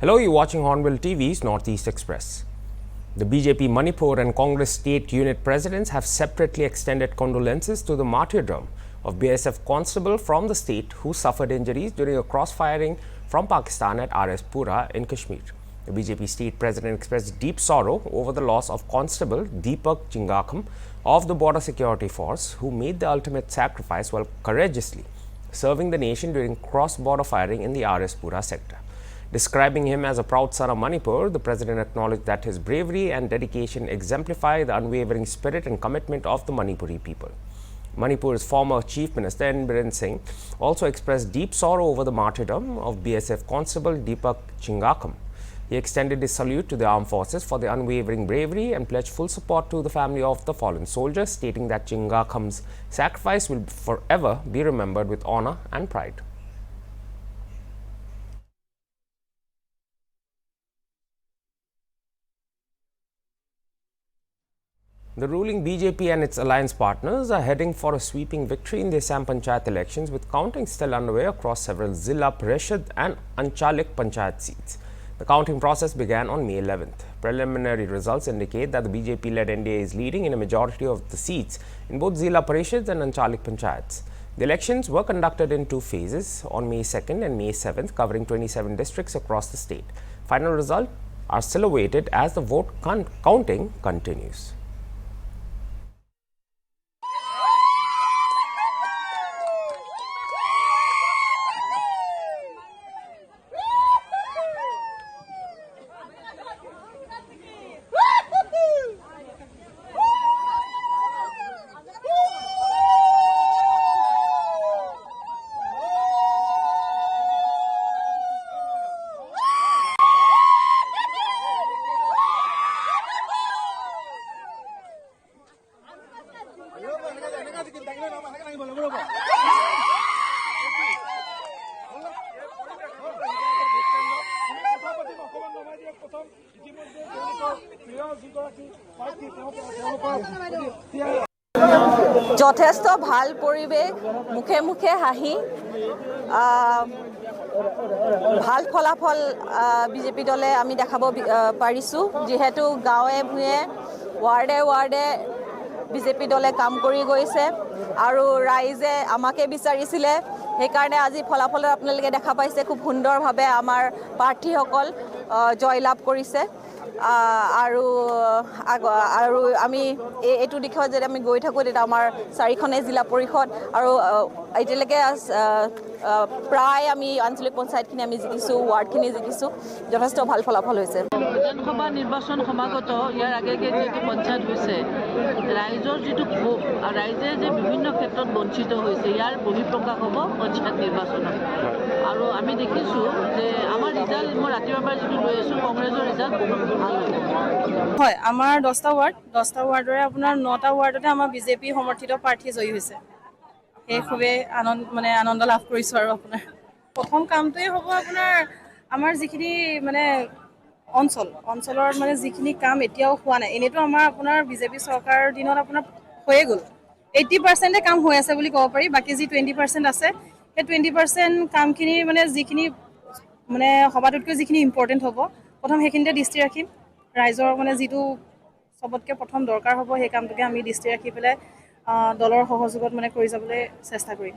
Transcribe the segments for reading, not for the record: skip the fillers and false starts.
Hello, you're watching Hornbill TV's Northeast Express. The BJP Manipur and Congress state unit presidents have separately extended condolences to the martyrdom of BSF constable from the state who suffered injuries during a cross-firing from Pakistan at RS Pura in Kashmir. The BJP state president expressed deep sorrow over the loss of Constable Deepak Chingakham of the Border Security Force, who made the ultimate sacrifice while courageously serving the nation during cross-border firing in the RS Pura sector. Describing him as a proud son of Manipur, the president acknowledged that his bravery and dedication exemplify the unwavering spirit and commitment of the Manipuri people. Manipur's former Chief Minister Biren Singh also expressed deep sorrow over the martyrdom of BSF Constable Deepak Chingakham. He extended his salute to the armed forces for their unwavering bravery and pledged full support to the family of the fallen soldiers, stating that Chingakham's sacrifice will forever be remembered with honor and pride. The ruling BJP and its alliance partners are heading for a sweeping victory in the Assam panchayat elections, with counting still underway across several Zilla Parishad and Anchalik panchayat seats. The counting process began on May 11th. Preliminary results indicate that the BJP-led NDA is leading in a majority of the seats in both Zilla Parishads and Anchalik panchayats. The elections were conducted in two phases on May 2nd and May 7th, covering 27 districts across the state. Final results are still awaited as the vote counting continues. যথেষ্ট ভাল পৰিৱেশ, মুখে মুখে হাঁহি ভাল ফলাফল BJP দলে আমি দেখাব পাৰিছোঁ, যিহেতু গাঁৱে ভূঞে ৱাৰ্ডে ৱাৰ্ডে বিজেপি দলে কাম কৰি গৈছে আৰু ৰাইজে আমাকে বিচাৰিছিলে। সেইকাৰণে আজি ফলাফলত আপোনালোকে দেখা পাইছে খুব সুন্দৰভাৱে আমাৰ প্ৰাৰ্থীসকল জয়লাভ কৰিছে। আৰু আমি এইটো দিশত যদি আমি গৈ থাকোঁ, তেতিয়া আমাৰ চাৰিখনে জিলা পৰিষদ আৰু এতিয়ালৈকে প্ৰায় আমি আঞ্চলিক পঞ্চায়তখিনি আমি জিকিছোঁ, ৱাৰ্ডখিনি জিকিছোঁ। যথেষ্ট ভাল ফলাফল হৈছে। বিধানসভা নিৰ্বাচন সমাগত ইয়াৰ আগে যিটো পঞ্চায়ত হৈছে, ৰাইজৰ যিটো ক্ষোভ আৰু ৰাইজে যে বিভিন্ন ক্ষেত্ৰত বঞ্চিত হৈছে, ইয়াৰ বহিঃপ্ৰকাশ হ'ব পঞ্চায়ত নিৰ্বাচনত। আৰু আমি দেখিছোঁ যে আমাৰ ৰিজাল্ট মই ৰাতিপুৱাৰ পৰা যিটো লৈ আছোঁ, কংগ্ৰেছৰ ৰিজাল্ট বহুত ভাল হয়। আমাৰ 10টা ৱাৰ্ডৰে আপোনাৰ 9টা ৱাৰ্ডতে আমাৰ বিজেপি সমৰ্থিত প্ৰাৰ্থী জয়ী হৈছে। সেই খুবেই আনন্দ লাভ কৰিছোঁ। আৰু আপোনাৰ প্ৰথম কামটোৱে হ'ব আপোনাৰ আমাৰ যিখিনি অঞ্চলৰ যিখিনি কাম এতিয়াও হোৱা নাই। এনেতো আমাৰ আপোনাৰ বিজেপি চৰকাৰৰ দিনত আপোনাৰ হৈয়ে গ'ল, 80% কাম হৈ আছে বুলি ক'ব পাৰি। বাকী যি 20% আছে, সেই 20% কামখিনি যিখিনি সবাতোতকৈ যিখিনি ইম্পৰ্টেণ্ট হ'ব, প্ৰথম সেইখিনিতে দৃষ্টি ৰাখিম। ৰাইজৰ যিটো সবতকৈ প্ৰথম দৰকাৰ হ'ব, সেই কামটোকে আমি দৃষ্টি ৰাখি পেলাই দলৰ সহযোগত কৰি যাবলৈ চেষ্টা কৰিম।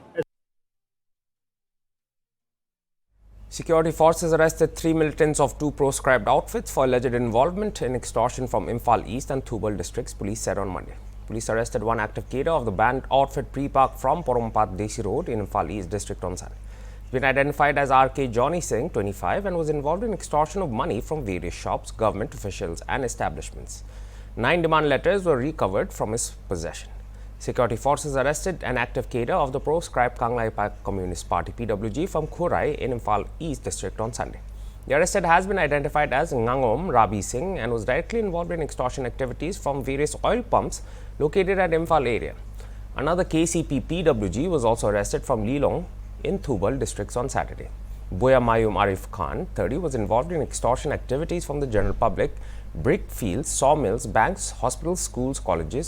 Security forces arrested 3 militants of 2 proscribed outfits for alleged involvement in extortion from Imphal East and Thubal districts, police said on Monday. Police arrested one active cadre of the banned outfit pre-park from Porompat Desi Road in Imphal East district on Sunday. He has been identified as RK Johnny Singh, 25, and was involved in extortion of money from various shops, government officials and establishments. 9 demand letters were recovered from his possession. Security forces arrested an active cadre of the proscribed Indo-Pak Communist Party (PWG) from Khurai in Imphal East district on Sunday. The arrested has been identified as Ngangom Rabi Singh and was directly involved in extortion activities from various oil pumps located at Imphal area. Another KCP PWG was also arrested from Lilong in Thubal districts on Saturday. Boya Mayum Arif Khan, 30, was involved in extortion activities from the general public, brick fields, sawmills, banks, hospitals, schools, colleges,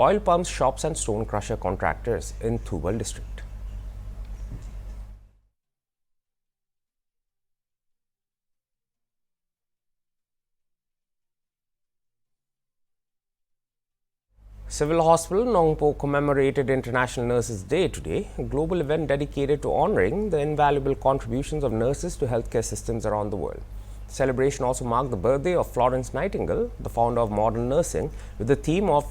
oil pumps, shops and stone crusher contractors in Thubal district. Civil Hospital Nongpo commemorated International Nurses Day today, a global event dedicated to honoring the invaluable contributions of nurses to healthcare systems around the world. The celebration also marked the birthday of Florence Nightingale, the founder of modern nursing, with the theme of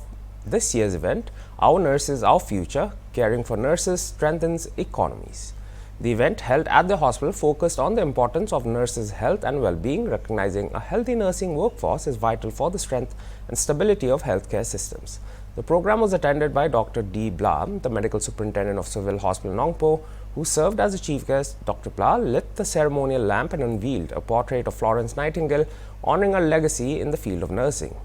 this year's event, Our Nurses, Our Future, Caring for Nurses Strengthens Economies. The event held at the hospital focused on the importance of nurses' health and well-being, recognizing a healthy nursing workforce is vital for the strength and stability of healthcare systems. The program was attended by Dr. D. Blam, the medical superintendent of Civil Hospital Nongpo, who served as the chief guest. Dr. Bla lit the ceremonial lamp and unveiled a portrait of Florence Nightingale, honoring her legacy in the field of nursing.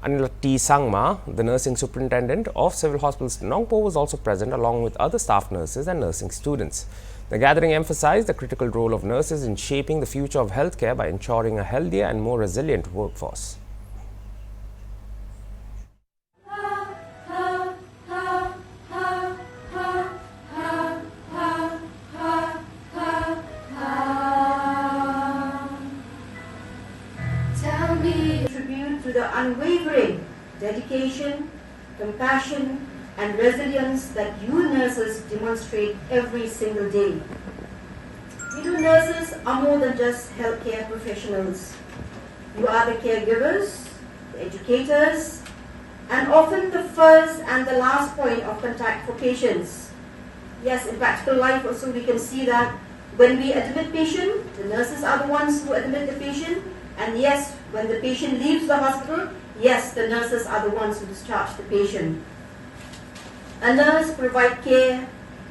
Anila T. Sangma, the nursing superintendent of Civil Hospitals Nongpo, was also present along with other staff nurses and nursing students. The gathering emphasized the critical role of nurses in shaping the future of healthcare by ensuring a healthier and more resilient workforce. The unwavering dedication, compassion and resilience that you nurses demonstrate every single day. You nurses are more than just healthcare professionals. You are the caregivers, the educators, and often the first and the last point of contact for patients. Yes, in practical life also we can see that when we admit patient, the nurses are the ones who admit the patient. And yes, when the patient leaves the hospital, yes, the nurses are the ones who discharge the patient. A nurse provides care,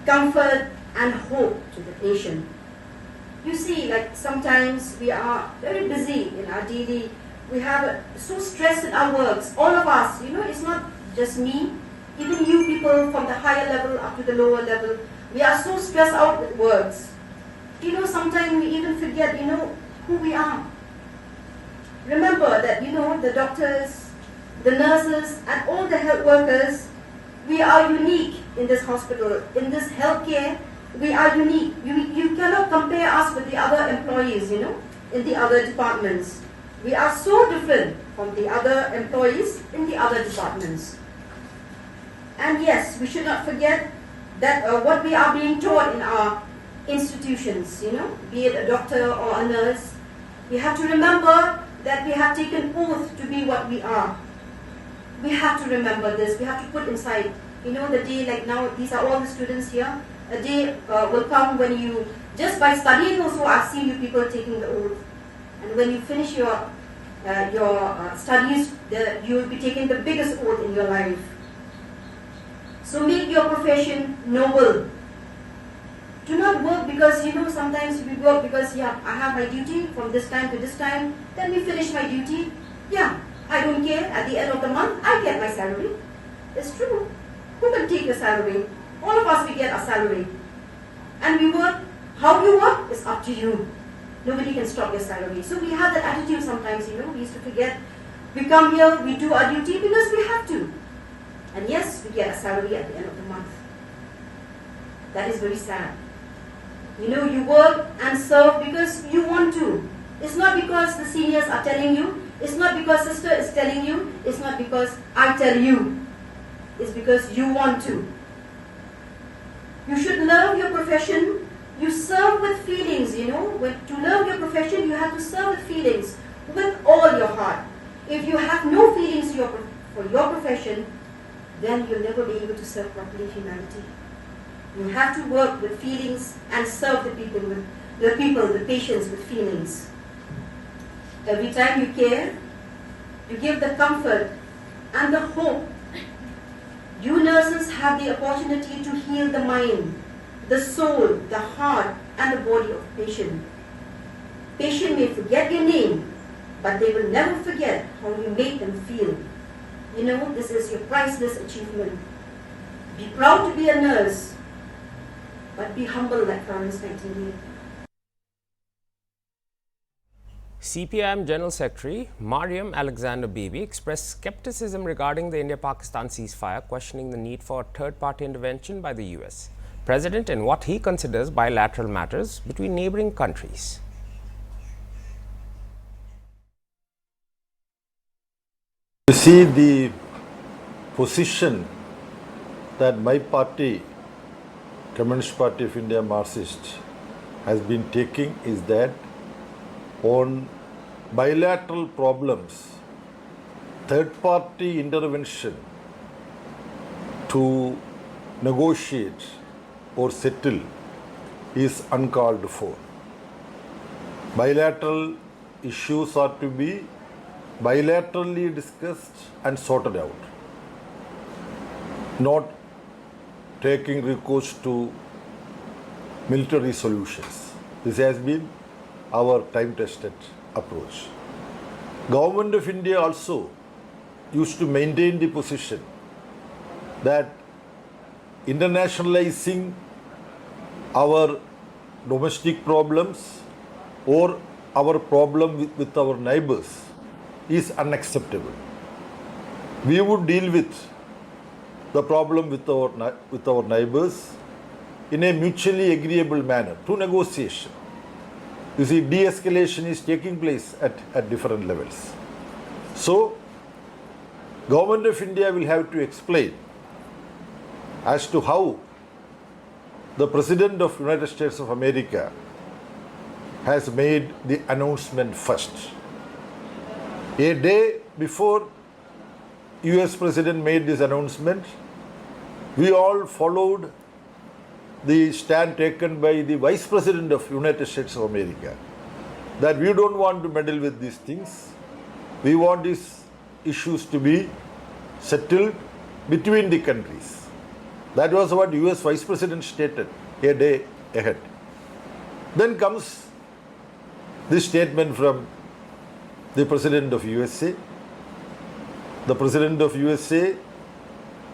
comfort, and hope to the patient. You see, like sometimes we are very busy in our daily, we have so stressed in our works, all of us, it's not just me, even you people from the higher level up to the lower level, we are so stressed out with works. Sometimes we even forget, who we are. Remember that, the doctors, the nurses, and all the health workers, we are unique in this hospital. In this healthcare, we are unique. You cannot compare us with the other employees, in the other departments. We are so different from the other employees in the other departments. And yes, we should not forget that what we are being taught in our institutions, be it a doctor or a nurse, we have to remember that we have taken oath to be what we are. We have to remember this. We have to put inside, the day like now, these are all the students here. A day will come when you, just by studying also, I've seen you people taking the oath. And when you finish your studies, you will be taking the biggest oath in your life. So make your profession noble. Do not work because, sometimes we work because, I have my duty from this time to this time, then we finish my duty. I don't care. At the end of the month, I get my salary. It's true. Who can take your salary? All of us, we get our salary. And we work. How you work is up to you. Nobody can stop your salary. So we have that attitude sometimes, we used to forget. We come here, we do our duty because we have to. And yes, we get a salary at the end of the month. That is very sad. You work and serve because you want to. It's not because the seniors are telling you. It's not because sister is telling you. It's not because I tell you. It's because you want to. You should love your profession. You serve with feelings, To love your profession, you have to serve with feelings, with all your heart. If you have no feelings for your profession, then you'll never be able to serve properly humanity. You have to work with feelings and serve the patients with feelings. Every time you care, you give the comfort and the hope. You nurses have the opportunity to heal the mind, the soul, the heart, and the body of the patient. Patient may forget your name, but they will never forget how you made them feel. This is your priceless achievement. Be proud to be a nurse, but be humble like Florence Nightingale. CPIM General Secretary Mariam Alexander Baby expressed skepticism regarding the India-Pakistan ceasefire, questioning the need for third-party intervention by the US President in what he considers bilateral matters between neighboring countries. You see, the position that my party, Communist Party of India Marxist, has been taking is that on bilateral problems, third-party intervention to negotiate or settle is uncalled for. Bilateral issues are to be bilaterally discussed and sorted out, not taking recourse to military solutions. This has been our time-tested approach. Government of India also used to maintain the position that internationalizing our domestic problems or our problem with our neighbors is unacceptable. We would deal with the problem with our neighbors in a mutually agreeable manner through negotiation. You see, de-escalation is taking place at different levels. So, Government of India will have to explain as to how the President of United States of America has made the announcement first. A day before US President made this announcement, we all followed the stand taken by the Vice President of United States of America that we don't want to meddle with these things. We want these issues to be settled between the countries. That was what US Vice President stated a day ahead. Then comes this statement from the President of USA. The President of USA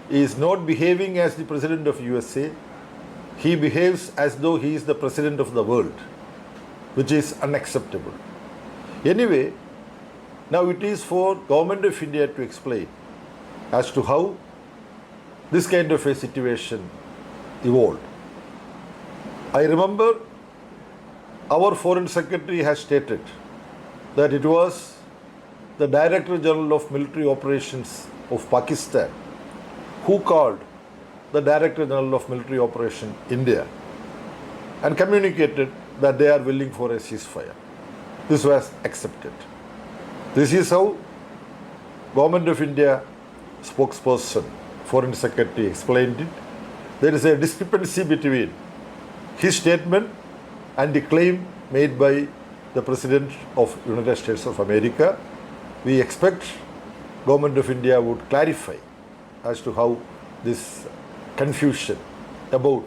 is not behaving as the President of USA. He behaves as though he is the President of the world, which is unacceptable. Anyway, now it is for Government of India to explain as to how this kind of a situation evolved. I remember our Foreign Secretary has stated that it was the Director General of Military Operations of Pakistan who called the Director General of Military Operation India and communicated that they are willing for a ceasefire. This was accepted. This is how Government of India spokesperson, Foreign Secretary explained it. There is a discrepancy between his statement and the claim made by the President of United States of America. We expect Government of India would clarify as to how this confusion about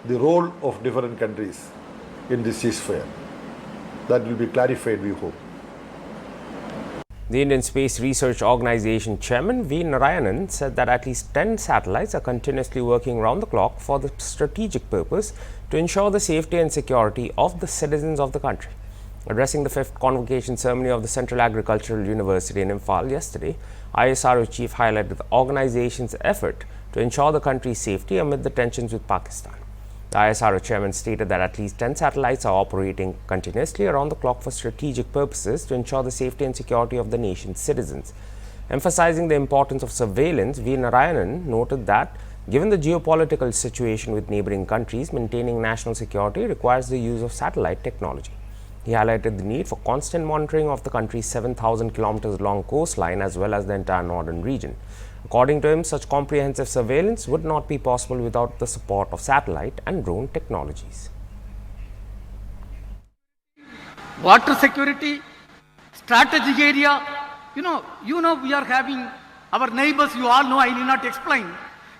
the role of different countries in this ceasefire, that will be clarified, we hope. The Indian Space Research Organization Chairman V. Narayanan said that at least 10 satellites are continuously working round the clock for the strategic purpose to ensure the safety and security of the citizens of the country. Addressing the 5th convocation ceremony of the Central Agricultural University in Imphal yesterday, ISRO chief highlighted the organization's effort to ensure the country's safety amid the tensions with Pakistan. The ISRO chairman stated that at least 10 satellites are operating continuously around the clock for strategic purposes to ensure the safety and security of the nation's citizens. Emphasizing the importance of surveillance, V. Narayanan noted that given the geopolitical situation with neighboring countries, maintaining national security requires the use of satellite technology. He highlighted the need for constant monitoring of the country's 7,000 kilometers long coastline as well as the entire northern region. According to him, such comprehensive surveillance would not be possible without the support of satellite and drone technologies. Water security, strategic area, you know we are having our neighbors, you all know, I need not explain.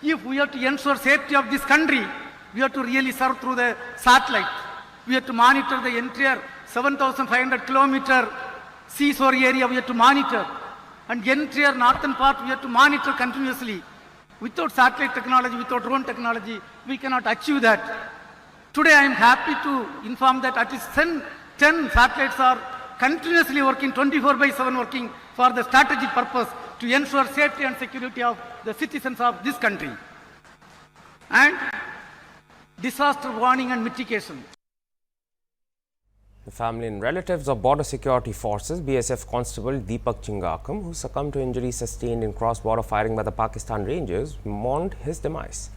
If we have to ensure safety of this country, we have to really serve through the satellite. We have to monitor the entire 7,500 kilometer seashore area, we have to monitor. And the entire northern part, we have to monitor continuously. Without satellite technology, without drone technology, we cannot achieve that. Today, I am happy to inform that at least 10 satellites are continuously working, 24/7 working for the strategic purpose to ensure safety and security of the citizens of this country. And disaster warning and mitigation. The family and relatives of Border Security Forces BSF Constable Deepak Chingakam, who succumbed to injuries sustained in cross-border firing by the Pakistan Rangers, mourned his demise.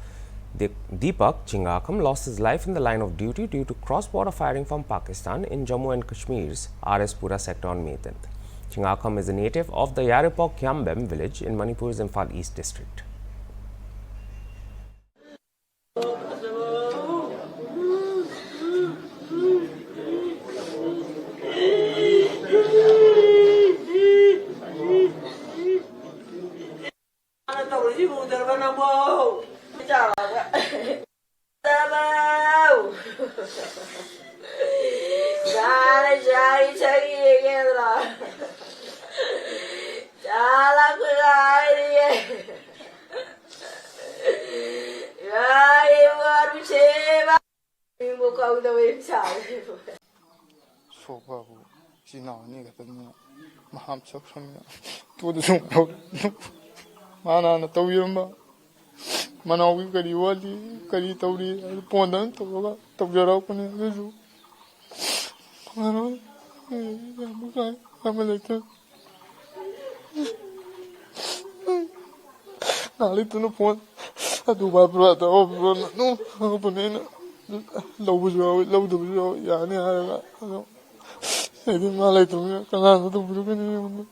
Deepak Chingakam lost his life in the line of duty due to cross-border firing from Pakistan in Jammu and Kashmir's RS Pura sector on May 10th. Chingakam is a native of the Yaripok Kyambem village in Manipur's Imphal East district. Manawi kari wali kari tauri pondan toga tabjara kone azu mano bukai amaleta nali tu no pon adu ba brata o no ponena laubujo yani ara no edi malai tu kana tu buru kene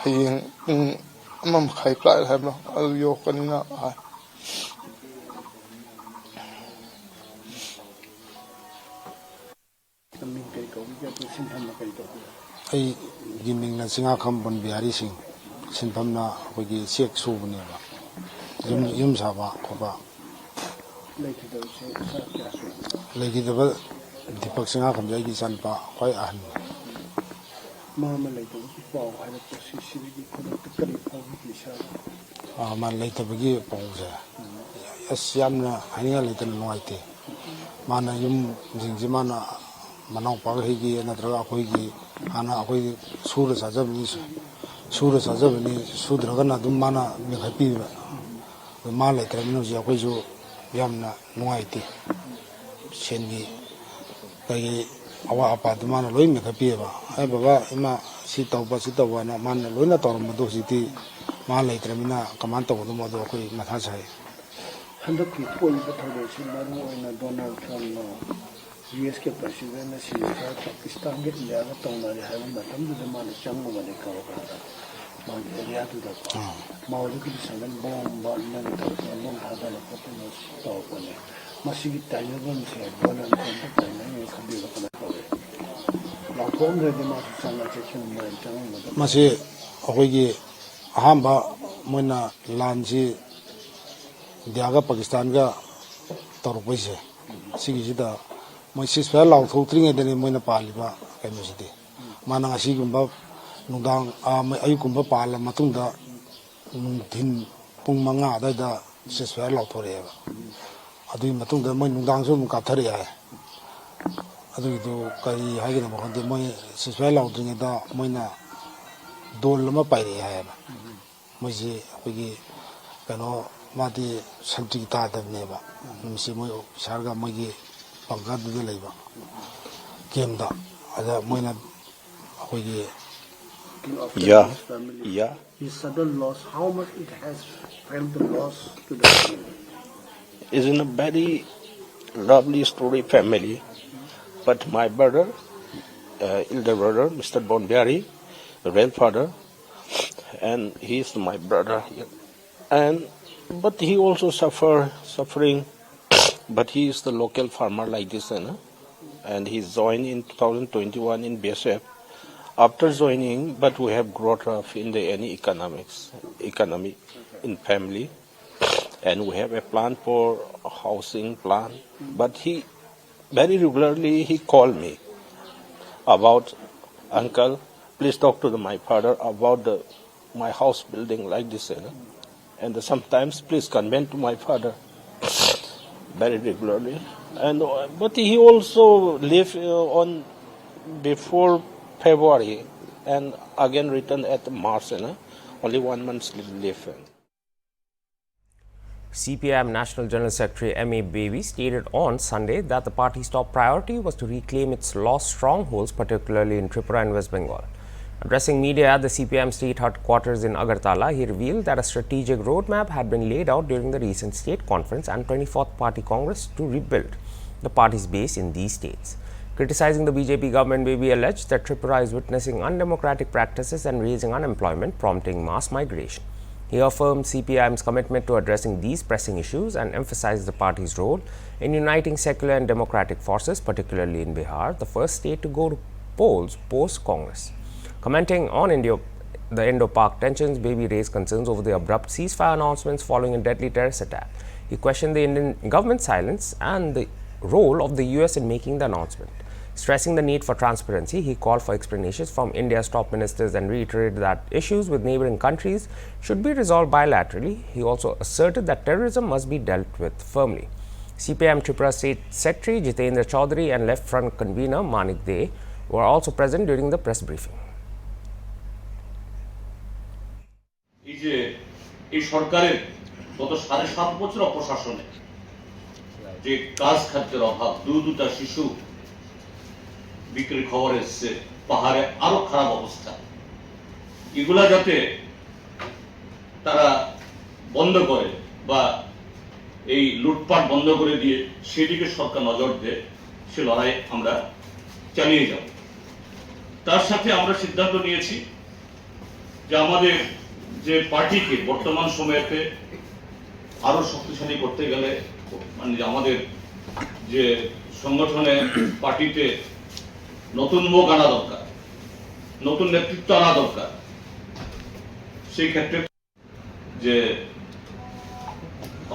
hayeng mam khai plai hai lo al yo kanina ha ai giming na singa kham bon biari sing sinpham na hogi sek su bune ba yum sa ba khoba legi da Deepak singa kham jai gi san pa khoi an man leitabagi pawse asyamna haninga leitan noite mana yum jingji mana manau pa hegi natraga khoigi ana khoi sura sajabni sudraga na dum mana me khapi ma leitramino ja khoi jo yamna noite sengi kai awa apa dumana loi me khapi ba ai baba ima si tawba na man loi na tor madu siti ma leitramina kaman to do modo khoi matha sai handak ki poi ba thode si manu oina Donald Trump no US ke president na si Pakistan ge ya ga tawna le ha ma tam de ma le chang mo ne ka ba ma area tu da ma o ki sangan bom ba na ne ta no ha da la ko no to ko ne ma si gi ta yo gon se Donald Trump ta na ne ka bi ba ko la ko ne de ma sang na che chen ma chang mo ma se khoi gi ahamba moina lanji diaga Pakistan ga tor poise sigi sida moi ceasefire law thotring edene moina paliba kaimu sidi mana ngasi gumba nudang ayu gumba pala matungda thin pung manga da ceasefire law thoreba adu matungda moi nudang so mu kathare ya adu do kai haigina mo khande moi ceasefire law thing da moina dol lama paire ya moi ji khogi kano mati santi ta da neba misi moi sarga moi gi pangka du leiba kemda ada moina khogi yeah his sudden loss, how much it has felt the loss to the family? It's in a very lovely story family, but my brother, elder brother, Mr. Bonbiari, the grandfather, and he's my brother, but he also suffering, but he is the local farmer like this, and he joined in 2021 in BSF. after joining, but we have growth up in any economy in family, and we have a plan for a housing plan. But he very regularly he called me about, uncle, please talk to my father about my house building like this, and sometimes please convey to my father very regularly. And but he also left on before February and again returned at March, only 1 month left. CPIM National General Secretary M.A. Baby stated on Sunday that the party's top priority was to reclaim its lost strongholds, particularly in Tripura and West Bengal. Addressing media at the CPIM state headquarters in Agartala, he revealed that a strategic roadmap had been laid out during the recent state conference and 24th Party Congress to rebuild the party's base in these states. Criticizing the BJP government, Baby alleged that Tripura is witnessing undemocratic practices and raising unemployment, prompting mass migration. He affirmed CPIM's commitment to addressing these pressing issues and emphasized the party's role in uniting secular and democratic forces, particularly in Bihar, the first state to go to polls post-Congress. Commenting on the Indo-Pak tensions, Baby raised concerns over the abrupt ceasefire announcements following a deadly terrorist attack. He questioned the Indian government's silence and the role of the US in making the announcement. Stressing the need for transparency, he called for explanations from India's top ministers and reiterated that issues with neighboring countries should be resolved bilaterally. He also asserted that terrorism must be dealt with firmly. CPIM Tripura State Secretary Jitendra Chaudhary and Left Front convener Manik De were also present during the press briefing. এই সরকারের গত 7.5 বছর অপশাসনে যে কাজ খাদ্যের অভাব, দুটা শিশু বিক্রির খবর এসেছে, পাহাড়ে আরো খারাপ অবস্থা, এগুলা যাতে তারা বন্ধ করে বা এই লুটপাট বন্ধ করে দিয়ে সেদিকে সরকার নজর দেয়, সে লড়াই আমরা চালিয়ে যাব। তার সাথে আমরা সিদ্ধান্ত নিয়েছি যে আমাদের যে পার্টিকে বর্তমান সময়েতে আরো শক্তিশালী করতে গেলে মানে আমাদের যে সংগঠনে পার্টিতে নতুন মুখ আনা দরকার, নতুন নেতৃত্ব আনা দরকার। সেই ক্ষেত্রে যে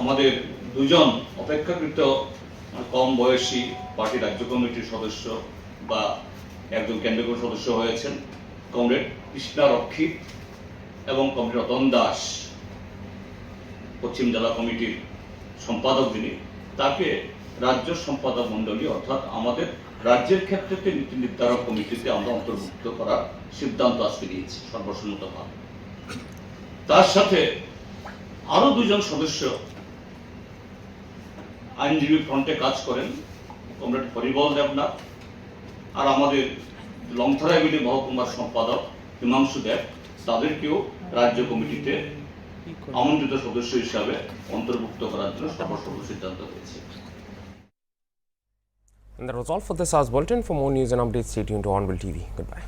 আমাদের দুজন অপেক্ষাকৃত কম বয়সী পার্টি রাজ্য কমিটির সদস্য বা একজন কেন্দ্রীয় কমিটির সদস্য হয়েছেন, কমরেড কৃষ্ণা রক্ষী এবং কমরেড রতন দাস, পশ্চিম জেলা কমিটির সম্পাদক যিনি, তাকে রাজ্য সম্পাদক মন্ডলী অর্থাৎ আমাদের রাজ্যের ক্ষেত্রে নীতি নির্ধারক কমিটিতে আমরা অন্তর্ভুক্ত করার সিদ্ধান্ত আজকে নিয়েছি সর্বসম্মতভাবে। তার সাথে আরো দুজন সদস্য আইনজীবী ফ্রন্টে কাজ করেন, কমরেড হরিবল দেবনাথ আর আমাদের লংথরাইবিলি মহকুমার সম্পাদক হিমাংশু দেব, তাদেরকেও রাজ্য কমিটিতে আমন্ত্রিত সদস্য হিসাবে অন্তর্ভুক্ত করার জন্য সর্বসম্মত সিদ্ধান্ত হয়েছে। And that was all for this hour's bulletin. For more news and updates, stay tuned to HornbillTV. Goodbye.